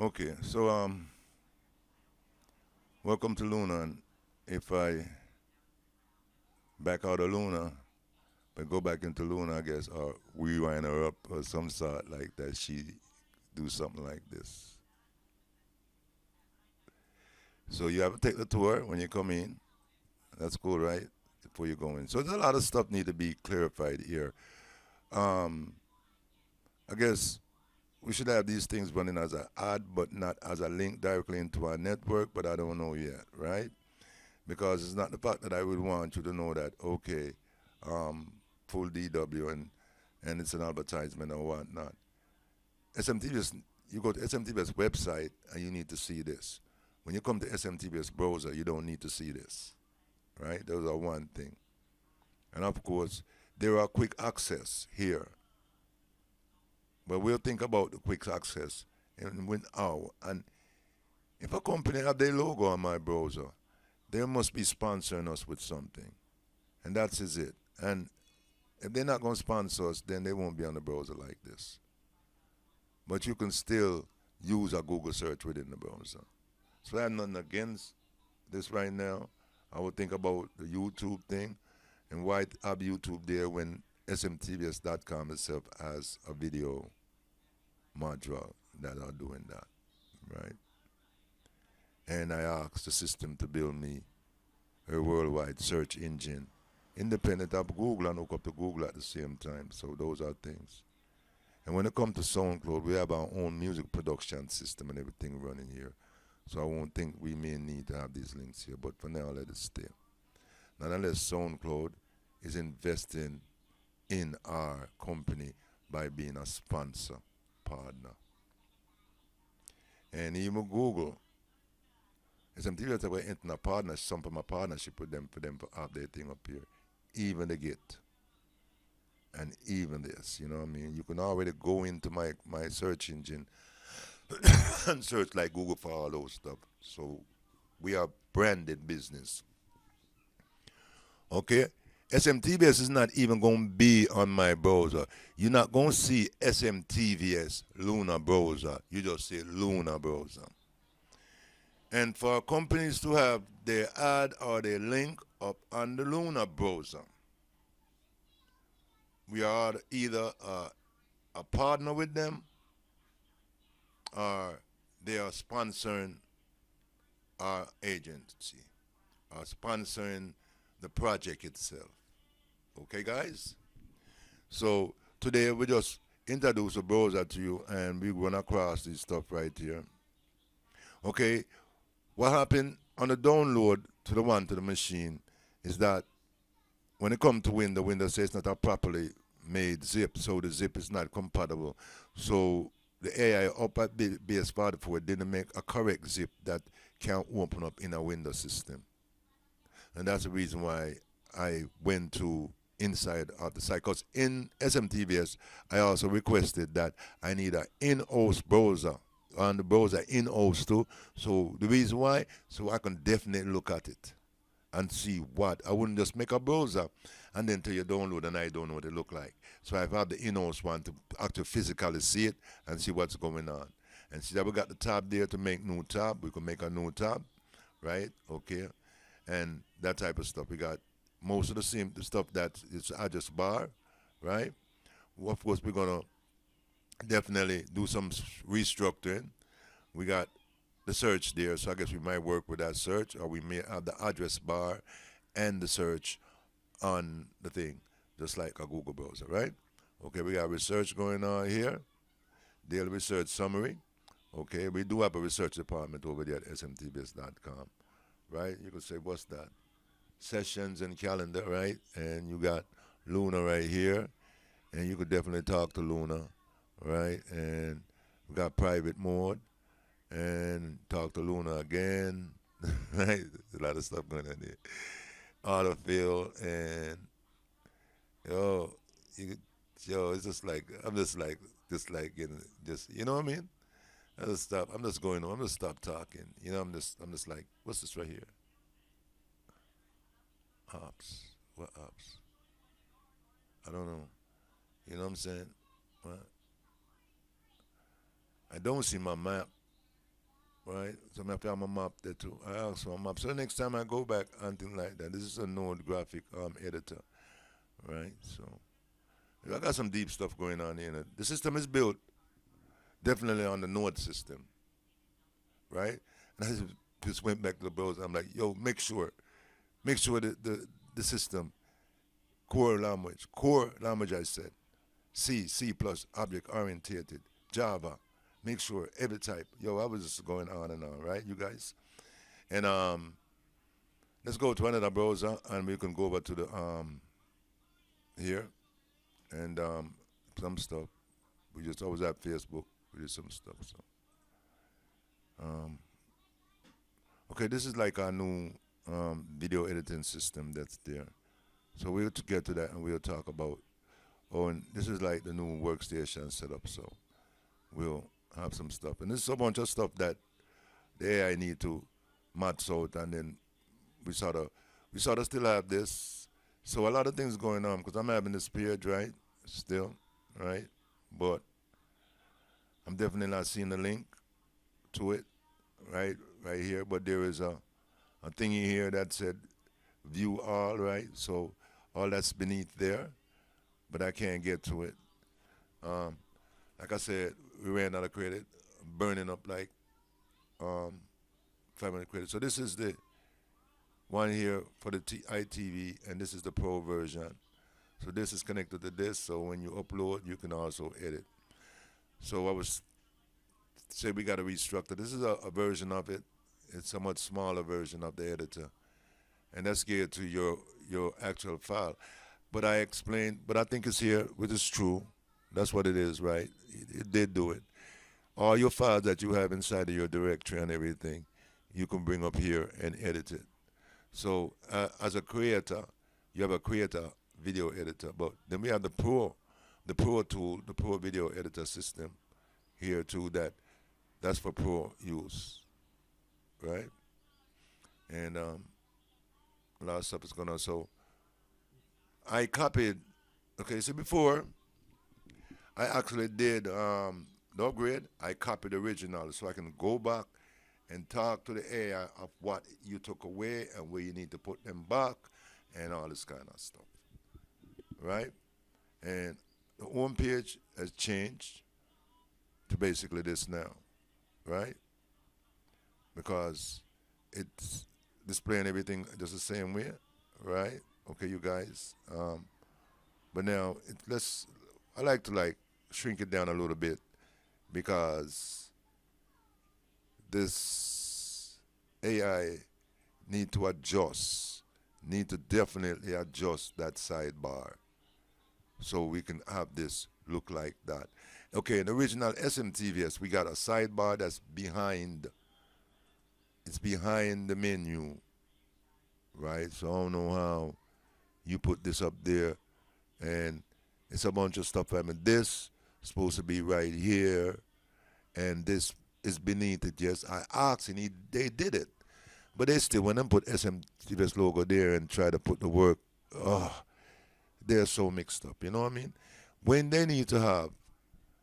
Okay, so welcome to Luna. And if I back out of Luna, but go back into Luna, I guess, or rewind her up or some sort like that, she do something like this. So you have to take the tour when you come in. That's cool, right? Before you go in. So there's a lot of stuff need to be clarified here. Um, I guess we should have these things running as an ad, but not as a link directly into our network. But I don't know yet, right? Because it's not the fact that I would want you to know that okay, um, full DW and it's an advertisement or whatnot. SMTVS, you go to SMTVS website and you need to see this. When you come to SMTVS browser, you don't need to see this, right? Those are one thing. And of course, there are quick access here, but we'll think about the quick access and when and if a company have their logo on my browser, they must be sponsoring us with something, and that's is it. And if they're not going to sponsor us, then they won't be on the browser like this. But you can still use a Google search within the browser. So I have nothing against this right now. I would think about the YouTube thing and why have YouTube there when smtvs.com itself has a video module that are doing that, right? And I asked the system to build me a worldwide search engine independent of Google and hook up to Google at the same time. So those are things. And when it comes to SoundCloud, we have our own music production system and everything running here. So I won't think we may need to have these links here, but for now, let it stay. Nonetheless, SoundCloud is investing in our company by being a sponsor partner. And even Google, SMTV has ever entered a partnership, some from a partnership with them for have their thing up here. Even the Git and even this, you know what I mean? You can already go into my search engine and search like Google for all those stuff. So we are branded business. Okay? SMTVS is not even going to be on my browser. You're not going to see SMTVS Luna browser. You just see Luna browser. And for companies to have their ad or their link up on the Luna browser, we are either a partner with them or they are sponsoring our agency or sponsoring the project itself. Okay, guys? So today we just introduce the browser to you and we run across this stuff right here. Okay, what happened on the download to the machine is that when it comes to Windows says it's not a properly made zip, so the zip is not compatible. So the AI up at BS44 didn't make a correct zip that can open up in a Windows system. And that's the reason why I went to inside of the site. Because in SMTVS, I also requested that I need an in-house browser on the browser in-house too. So the reason why, so I can definitely look at it and see what. I wouldn't just make a browser and then tell you download and I don't know what it look like. So I've had the in-house one to actually physically see it and see what's going on. And see that we got the tab there to make new tab. We can make a new tab, right? Okay. And that type of stuff. We got most of the same the stuff that is address bar, right? Well, of course, we're gonna definitely do some restructuring. We got the search there, so I guess we might work with that search, or we may have the address bar and the search on the thing, just like a Google browser, right? Okay, we got research going on here, daily research summary. Okay, we do have a research department over there at smtbs.com, right? You could say, what's that? Sessions and calendar, right? And you got Luna right here, and you could definitely talk to Luna, right? And we got private mode, and talk to Luna again, right? There's a lot of stuff going on there. Autofill and yo, you, yo, it's just like just like just you know what I mean? I just stop. I'm just going on. I'm just stop talking. You know, I'm just like, what's this right here? Ops. What ops? I don't know. You know what I'm saying? Well, I don't see my map. right? So I have to have my map there too. I ask for a map. So the next time I go back and things like that, this is a node graphic editor, right? So I got some deep stuff going on here. The system is built definitely on the node system, right? And I just went back to the browser. I'm like, yo, make sure that the system, core language I said, C plus, object orientated, Java, make sure every type. Yo, I was just going on and on, right, you guys? And let's go to another browser and we can go over to the here and some stuff. We just always have Facebook. We do some stuff. So um, okay, this is like our new video editing system that's there. So we'll get to that and we'll talk about. Oh, and this is like the new workstation setup. So we'll have some stuff, and this is a bunch of stuff that the AI need to match out, and then we sort of still have this. So a lot of things going on because I'm having this period right still, right, but I'm definitely not seeing the link to it, right here. But there is a thingy here that said view all, right? So all that's beneath there, but I can't get to it. Um, like I said, we ran out of credit, burning up like um, 500 credits. So this is the one here for the ITV, and this is the pro version. So this is connected to this. So when you upload, you can also edit. So I was say we got to restructure. This is a version of it. It's a much smaller version of the editor, and that's geared to your actual file. But I explained, but I think it's here, which is true. That's what it is, right? It did do it. All your files that you have inside of your directory and everything, you can bring up here and edit it. So as a creator, you have a creator video editor, but then we have the Pro tool, the Pro video editor system here too. That's for Pro use, right? And a lot of stuff is gonna. So I copied. Okay, so before I actually did the upgrade, I copied the original so I can go back and talk to the AI of what you took away and where you need to put them back and all this kind of stuff, right? And the home page has changed to basically this now, right? Because it's displaying everything just the same way, right? Okay, you guys. But now I like to like shrink it down a little bit because this AI need to definitely adjust that sidebar so we can have this look like that. Okay, in the original SMTVS, we got a sidebar that's it's behind the menu, right? So I don't know how you put this up there, and it's a bunch of stuff. I mean, this is supposed to be right here, and this is beneath it. Yes, I asked, and they did it, but they still when they put SMTVS logo there and try to put the work, they're so mixed up. You know what I mean? When they need to have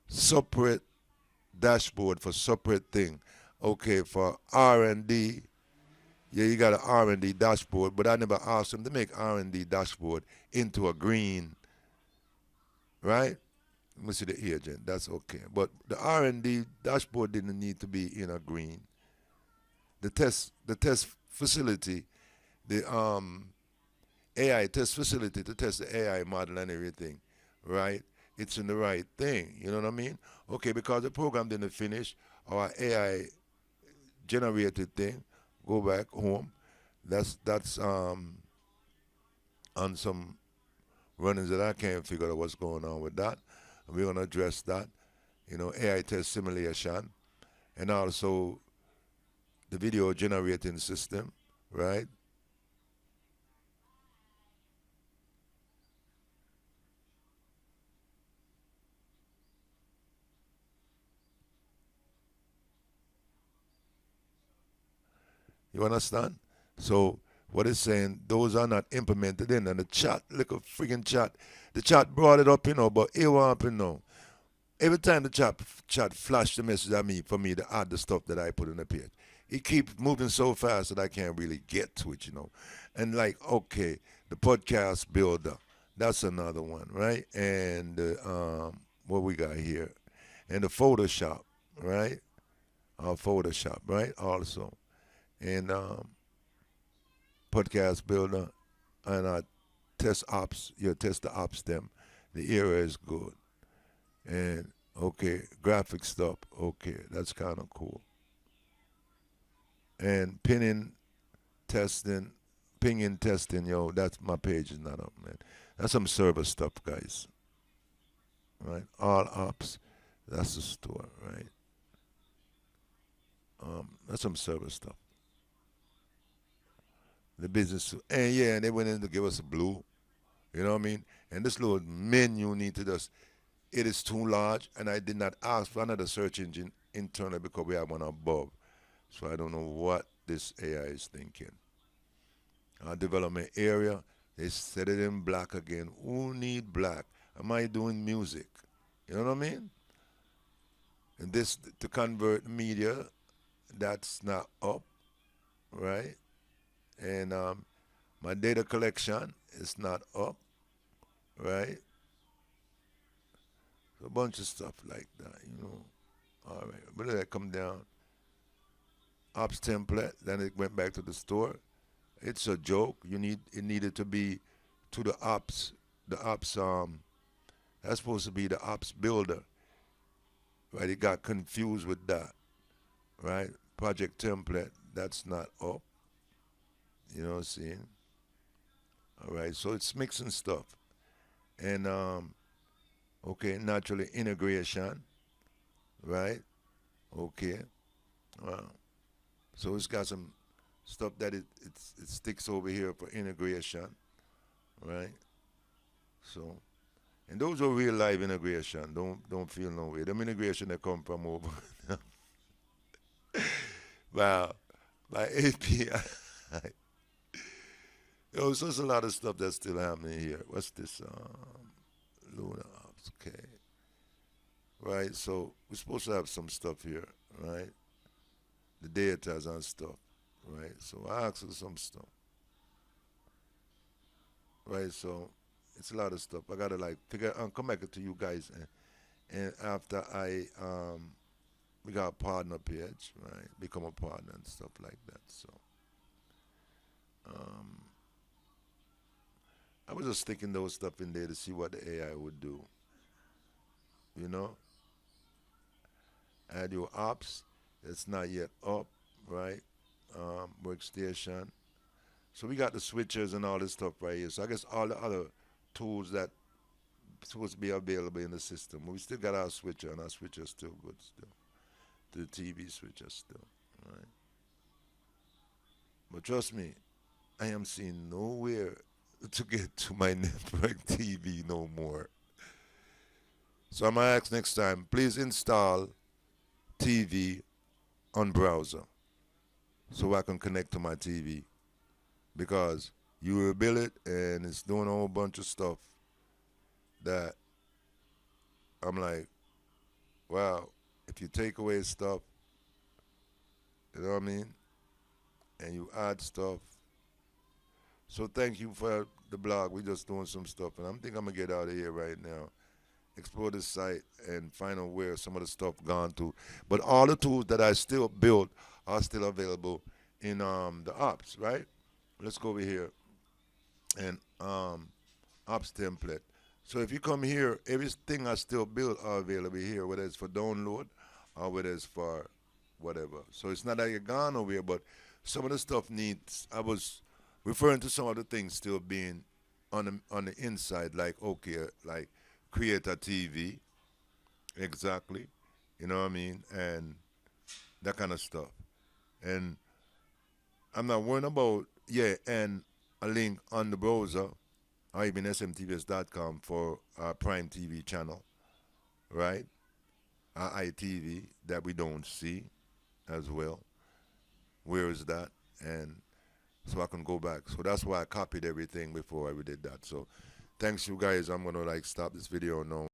separate dashboard for separate thing. Okay, for R&D, yeah, you got an R&D dashboard, but I never asked them to make R&D dashboard into a green, right? Let me see the agent. That's okay. But the R&D dashboard didn't need to be in a green. The test facility, the AI test facility to test the AI model and everything, right? It's in the right thing. You know what I mean? Okay, because the program didn't finish, our AI generated thing, go back home. That's on some runnings that I can't figure out what's going on with that. And we're gonna address that. You know, AI test simulation, and also the video generating system, right? You understand? So what it's saying, those are not implemented in. And the chat, look a freaking chat. The chat brought it up, but it won't happen now. Every time the chat flash the message at me for me to add the stuff that I put in the page, it keeps moving so fast that I can't really get to it, you know. And like, okay, the podcast builder, that's another one, right? And what we got here, and the Photoshop, right? Photoshop, right? Also, and podcast builder, and test ops, you test the ops them. The era is good. And okay, graphic stuff. Okay, that's kind of cool. And pinning, testing, pinging, testing. Yo, that's my page is not up, man. That's some server stuff, guys. Right? All ops. That's the store, right? That's some server stuff. The business, and yeah, and they went in to give us a blue. You know what I mean? And this little menu need to just. It is too large, and I did not ask for another search engine internally because we have one above. So I don't know what this AI is thinking. Development area, they set it in black again. Who need black? Am I doing music? You know what I mean? And this to convert media, that's not up, right? And my data collection is not up, right? So a bunch of stuff like that, you know. All right, but then I come down, ops template, then it went back to the store. It's a joke. It needed to be to the ops that's supposed to be the ops builder, right? It got confused with that, right? Project template, that's not up. You know what I'm saying? All right, so it's mixing stuff. And okay, naturally integration, right? Okay. Wow. So it's got some stuff that it sticks over here for integration, right? So and those are real life integration. Don't feel no way. Them integration that come from over. Wow. By API. Yo, so there's a lot of stuff that's still happening here. What's this? Luna Ops. Okay. Right. So we're supposed to have some stuff here, right? The data and stuff, right? So I asked for some stuff, right? So it's a lot of stuff. I gotta like figure. Come back to you guys, and after we got a partner page, right? Become a partner and stuff like that. So um, I was just sticking those stuff in there to see what the AI would do. You know, add your ops. It's not yet up, right? Workstation. So we got the switches and all this stuff right here. So I guess all the other tools that supposed to be available in the system. We still got our switcher, and our switcher is still good still. The TV switcher still, right? But trust me, I am seeing nowhere to get to my network TV no more. So I'm gonna ask next time, please install TV on browser so I can connect to my TV because you will build it and it's doing a whole bunch of stuff that I'm like, wow, if you take away stuff, you know what I mean, and you add stuff. So thank you for the blog. We just doing some stuff, and I'm think I'm gonna get out of here right now. Explore the site and find out where some of the stuff gone to. But all the tools that I still built are still available in the ops, right? Let's go over here and ops template. So if you come here, everything I still built are available here, whether it's for download or whether it's for whatever. So it's not that you're gone over here, but some of the stuff needs. I was referring to some of the things still being on the inside, like okay, like create a TV, exactly. You know what I mean, and that kind of stuff. And I'm not worrying about yeah, and a link on the browser or even smtvs.com for our Prime TV channel, right? Our ITV that we don't see as well. Where is that? And so I can go back. So that's why I copied everything before I did that. So thanks you guys. I'm gonna like stop this video now.